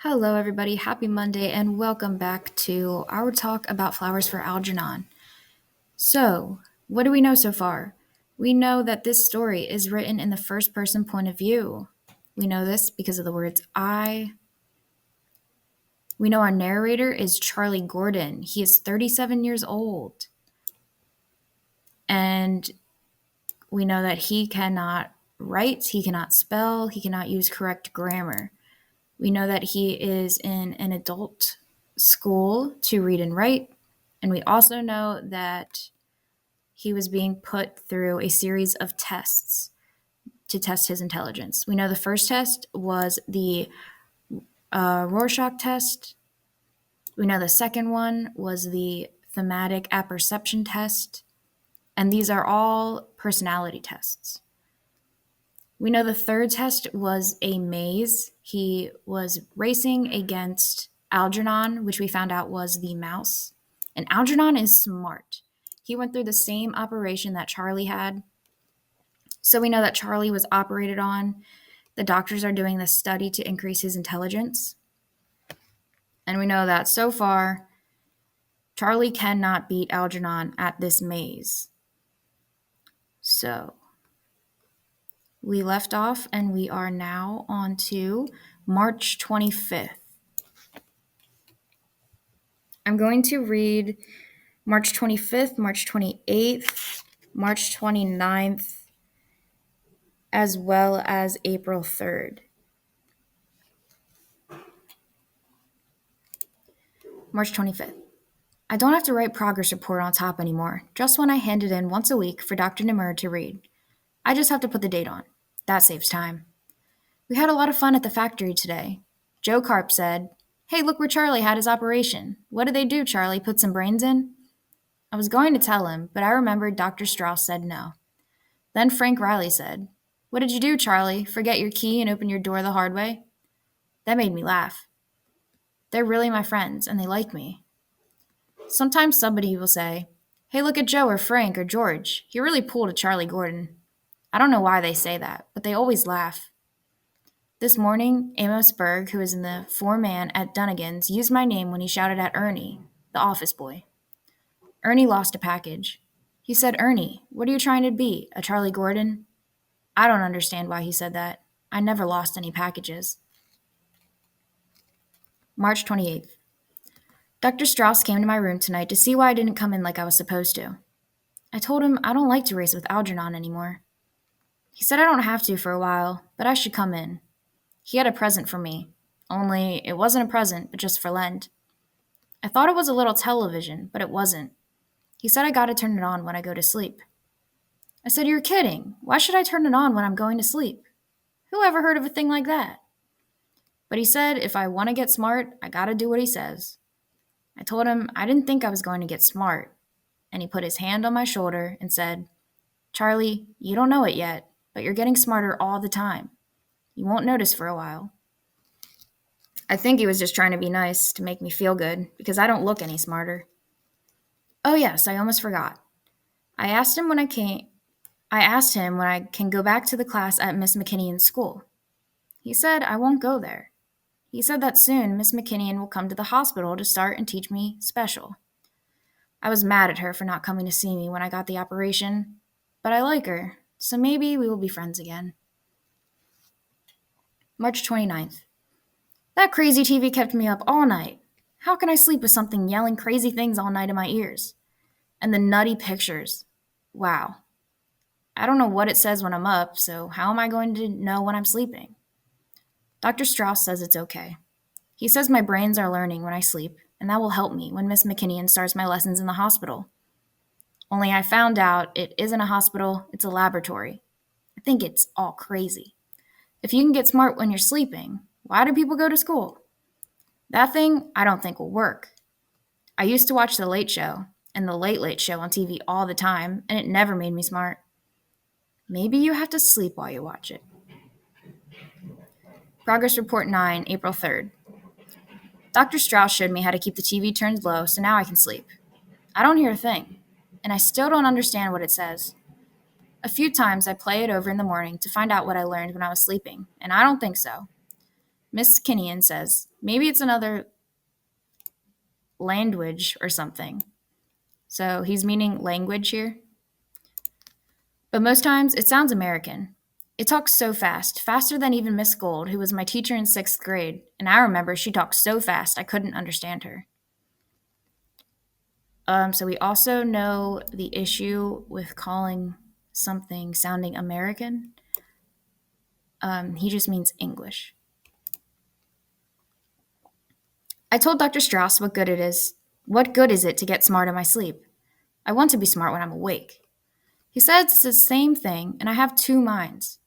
Hello, everybody. Happy Monday, and welcome back to our talk about flowers for Algernon. So, what do we know so far? We know that this story is written in the first person point of view. We know this because of the words I. We know our narrator is Charlie Gordon. He is 37 years old. And we know that he cannot write, he cannot spell, he cannot use correct grammar. We know that he is in an adult school to read and write. And we also know that he was being put through a series of tests to test his intelligence. We know the first test was the Rorschach test. We know the second one was the thematic apperception test. And these are all personality tests. We know the third test was a maze. He was racing against Algernon, which we found out was the mouse. And Algernon is smart. He went through the same operation that Charlie had. So we know that Charlie was operated on. The doctors are doing this study to increase his intelligence. And we know that so far, Charlie cannot beat Algernon at this maze. So we left off, and we are now on to March 25th. I'm going to read March 25th, March 28th, March 29th, as well as April 3rd. March 25th. I don't have to write progress report on top anymore, just when I hand it in once a week for Dr. Nemur to read. I just have to put the date on. That saves time. We had a lot of fun at the factory today. Joe Carp said, "Hey, look where Charlie had his operation. What did they do, Charlie? Put some brains in?" I was going to tell him, but I remembered Dr. Strauss said no. Then Frank Riley said, "What did you do, Charlie? Forget your key and open your door the hard way?" That made me laugh. They're really my friends, and they like me. Sometimes somebody will say, "Hey, look at Joe or Frank or George. He really pulled a Charlie Gordon." I don't know why they say that, but they always laugh. This morning, Amos Berg, who is in the foreman at Dunnigan's, used my name when he shouted at Ernie, the office boy. Ernie lost a package. He said, "Ernie, what are you trying to be, a Charlie Gordon?" I don't understand why he said that. I never lost any packages. March 28th. Dr. Strauss came to my room tonight to see why I didn't come in like I was supposed to. I told him I don't like to race with Algernon anymore. He said I don't have to for a while, but I should come in. He had a present for me, only it wasn't a present, but just for Lent. I thought it was a little television, but it wasn't. He said I gotta turn it on when I go to sleep. I said, "You're kidding. Why should I turn it on when I'm going to sleep? Who ever heard of a thing like that?" But he said if I want to get smart, I gotta do what he says. I told him I didn't think I was going to get smart, and he put his hand on my shoulder and said, "Charlie, you don't know it yet, but you're getting smarter all the time. You won't notice for a while." I think he was just trying to be nice to make me feel good, because I don't look any smarter. Oh yes, I almost forgot. I asked him when I can go back to the class at Miss McKinney's school. He said I won't go there. He said that soon Miss McKinney will come to the hospital to start and teach me special. I was mad at her for not coming to see me when I got the operation, but I like her, so maybe we will be friends again. March 29th. That crazy TV kept me up all night. How can I sleep with something yelling crazy things all night in my ears? And the nutty pictures. Wow. I don't know what it says when I'm up, so how am I going to know when I'm sleeping? Dr. Strauss says it's okay. He says my brains are learning when I sleep, and that will help me when Miss McKinney starts my lessons in the hospital. Only I found out it isn't a hospital, it's a laboratory. I think it's all crazy. If you can get smart when you're sleeping, why do people go to school? That thing I don't think will work. I used to watch The Late Show and The Late Late Show on TV all the time, and it never made me smart. Maybe you have to sleep while you watch it. Progress Report 9, April 3rd. Dr. Strauss showed me how to keep the TV turned low, so now I can sleep. I don't hear a thing, and I still don't understand what it says. A few times I play it over in the morning to find out what I learned when I was sleeping, and I don't think so. Miss Kinnean says, maybe it's another language or something. So he's meaning language here. But most times it sounds American. It talks so fast, faster than even Miss Gold, who was my teacher in 6th grade. And I remember she talked so fast I couldn't understand her. So we also know the issue with calling something sounding American. He just means English. I told Dr. Strauss what good it is. What good is it to get smart in my sleep? I want to be smart when I'm awake. He says it's the same thing, and I have two minds.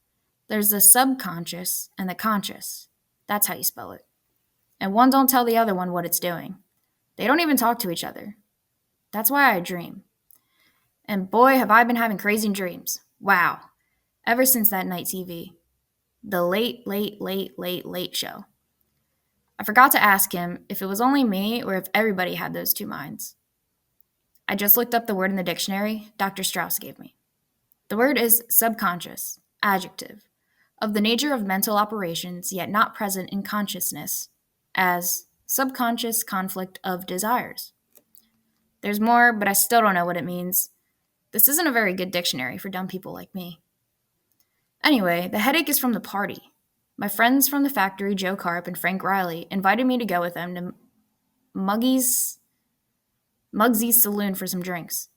There's the subconscious and the conscious. That's how you spell it. And one don't tell the other one what it's doing. They don't even talk to each other. That's why I dream. And boy, have I been having crazy dreams. Wow. Ever since that night TV. The late show. I forgot to ask him if it was only me or if everybody had those two minds. I just looked up the word in the dictionary Dr. Strauss gave me. The word is subconscious, adjective, of the nature of mental operations yet not present in consciousness, as subconscious conflict of desires. There's more, but I still don't know what it means. This isn't a very good dictionary for dumb people like me. Anyway, the headache is from the party. My friends from the factory, Joe Carp and Frank Riley, invited me to go with them to Muggsy's Saloon for some drinks.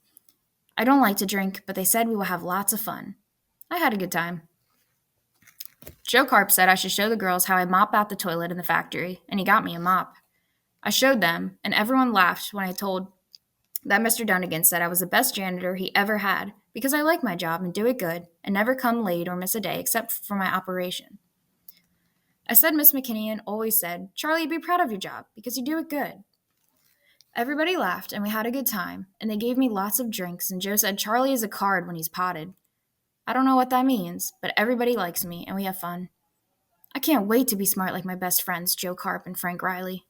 I don't like to drink, but they said we will have lots of fun. I had a good time. Joe Carp said I should show the girls how I mop out the toilet in the factory, and he got me a mop. I showed them, and everyone laughed when I told that Mr. Dunnigan said I was the best janitor he ever had because I like my job and do it good and never come late or miss a day except for my operation. I said Miss McKinnian always said, Charlie, be proud of your job because you do it good. Everybody laughed and we had a good time, and they gave me lots of drinks, and Joe said Charlie is a card when he's potted. I don't know what that means, but everybody likes me and we have fun. I can't wait to be smart like my best friends, Joe Carp and Frank Riley.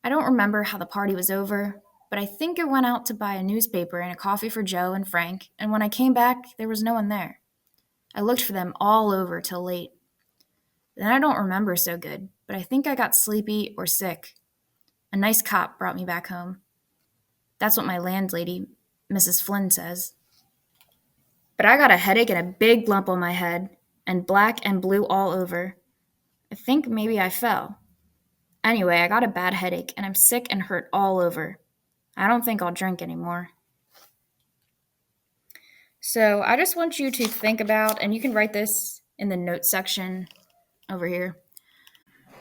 I don't remember how the party was over, but I think I went out to buy a newspaper and a coffee for Joe and Frank, and when I came back, there was no one there. I looked for them all over till late. Then I don't remember so good, but I think I got sleepy or sick. A nice cop brought me back home. That's what my landlady, Mrs. Flynn, says. But I got a headache and a big lump on my head, and black and blue all over. I think maybe I fell. Anyway, I got a bad headache, and I'm sick and hurt all over. I don't think I'll drink anymore. So I just want you to think about, and you can write this in the notes section over here.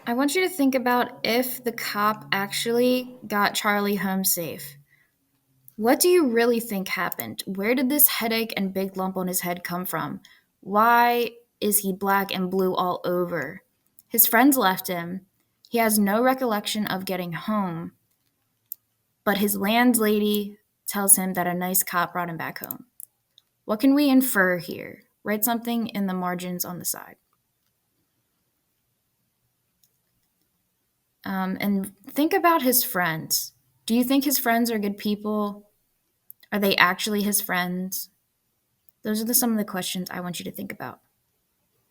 I want you to think about if the cop actually got Charlie home safe. What do you really think happened? Where did this headache and big lump on his head come from? Why is he black and blue all over? His friends left him. He has no recollection of getting home. But his landlady tells him that a nice cop brought him back home. What can we infer here? Write something in the margins on the side. And think about his friends. Do you think his friends are good people? Are they actually his friends? Those are some of the questions I want you to think about.